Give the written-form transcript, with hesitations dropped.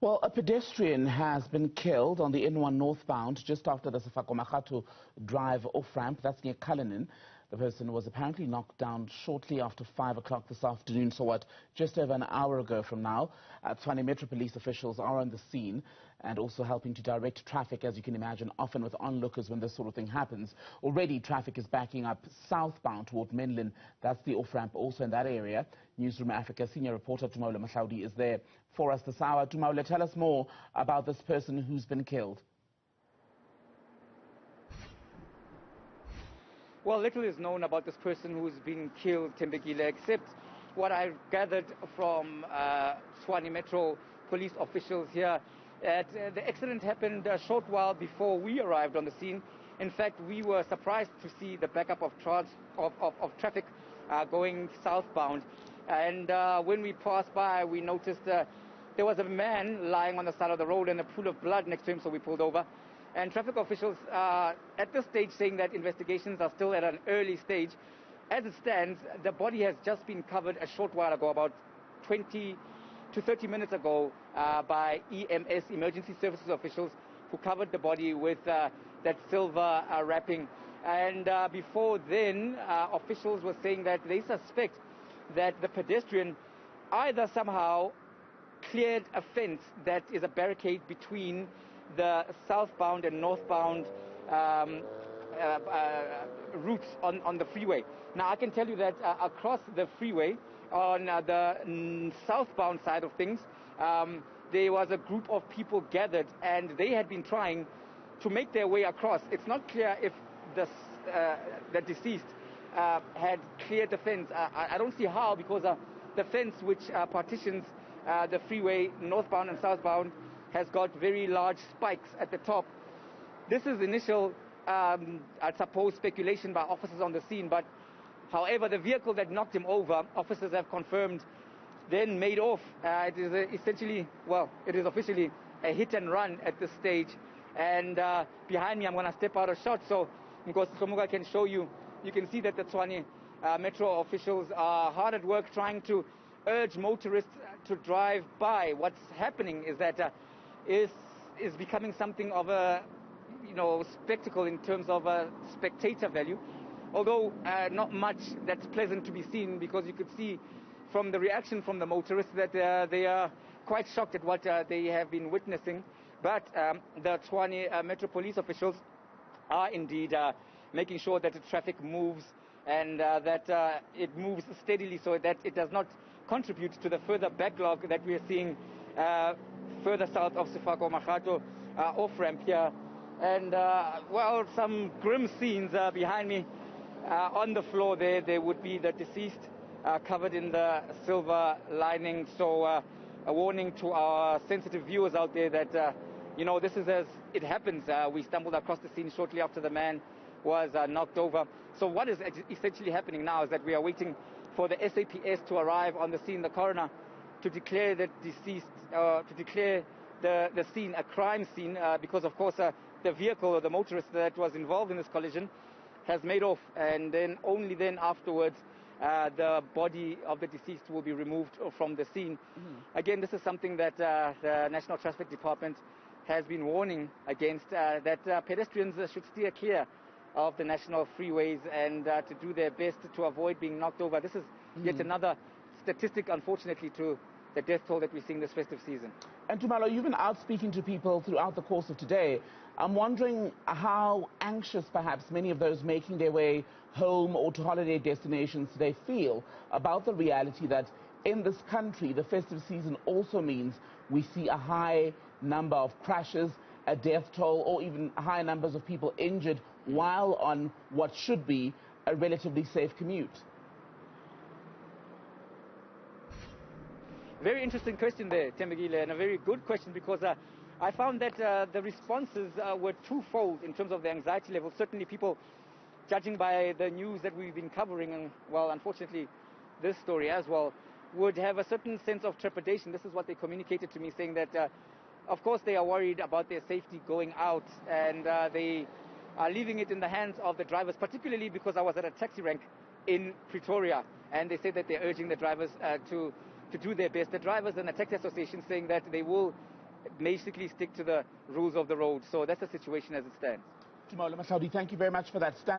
Well, a pedestrian has been killed on the N1 northbound just after the Sefako Makgato Drive off-ramp. That's near Cullinan. The person was apparently knocked down shortly after 5 o'clock this afternoon, so just over an hour ago from now. Tshwane Metro police officials are on the scene and also helping to direct traffic, as you can imagine, often with onlookers when this sort of thing happens. Already, traffic is backing up southbound toward Menlyn. That's the off-ramp also in that area. Newzroom Afrika senior reporter Tumaole Mohlaoli is there for us this hour. Tumaole, tell us more about this person who's been killed. Well, little is known about this person who's been killed, Tembekile, except what I've gathered from Tshwane Metro police officials here. The accident happened a short while before we arrived on the scene. In fact, we were surprised to see the backup of traffic going southbound. And when we passed by, we noticed there was a man lying on the side of the road and a pool of blood next to him, so we pulled over. And traffic officials are at this stage saying that investigations are still at an early stage. As it stands, the body has just been covered a short while ago, about 20 to 30 minutes ago, by EMS, emergency services officials, who covered the body with that silver wrapping. And before then, officials were saying that they suspect that the pedestrian either somehow cleared a fence that is a barricade between the southbound and northbound routes on the freeway. Now, I can tell you that across the freeway, on the southbound side of things, there was a group of people gathered, and they had been trying to make their way across. It's not clear if the deceased had cleared the fence. I don't see how, because the fence which partitions the freeway northbound and southbound has got very large spikes at the top. This is initial, I suppose, speculation by officers on the scene, but however, the vehicle that knocked him over, officers have confirmed, then made off. It is essentially, well, it is officially a hit and run at this stage. And behind me, I'm going to step out of shot so because Somuga can show you, you can see that the Tshwane Metro officials are hard at work trying to urge motorists to drive by. What's happening is that is becoming something of a spectacle in terms of spectator value, although not much that's pleasant to be seen, because you could see from the reaction from the motorists that they are quite shocked at what they have been witnessing. But the Tshwane Metro police officials are indeed making sure that the traffic moves and that it moves steadily so that it does not contribute to the further backlog that we are seeing further south of Sefako Makgato off-ramp here. And, well, some grim scenes behind me. On the floor there would be the deceased covered in the silver lining. So a warning to our sensitive viewers out there that, this is as it happens. We stumbled across the scene shortly after the man was knocked over. So what is essentially happening now is that we are waiting for the SAPS to arrive on the scene, the coroner, to declare the deceased, to declare the scene a crime scene, because of course the vehicle or the motorist that was involved in this collision has made off, and then only then afterwards the body of the deceased will be removed from the scene. Again, this is something that the National Traffic Department has been warning against, that pedestrians should steer clear of the national freeways and to do their best to avoid being knocked over. This is yet another statistic, unfortunately, to the death toll that we're seeing this festive season. And Tumaole, you've been out speaking to people throughout the course of today. I'm wondering how anxious perhaps many of those making their way home or to holiday destinations today feel about the reality that in this country the festive season also means we see a high number of crashes, a death toll, or even high numbers of people injured while on what should be a relatively safe commute. Very interesting question there, Tembekile, and a very good question, because I found that the responses were twofold in terms of the anxiety level. Certainly people, judging by the news that we've been covering, and, well, unfortunately, this story as well, would have a certain sense of trepidation. This is what they communicated to me, saying that, of course, they are worried about their safety going out, and they are leaving it in the hands of the drivers, particularly because I was at a taxi rank in Pretoria, and they said that they're urging the drivers to do their best. The drivers and the taxi association saying that they will basically stick to the rules of the road. So that's the situation as it stands. Tumaole Mohlaoli, thank you very much for that.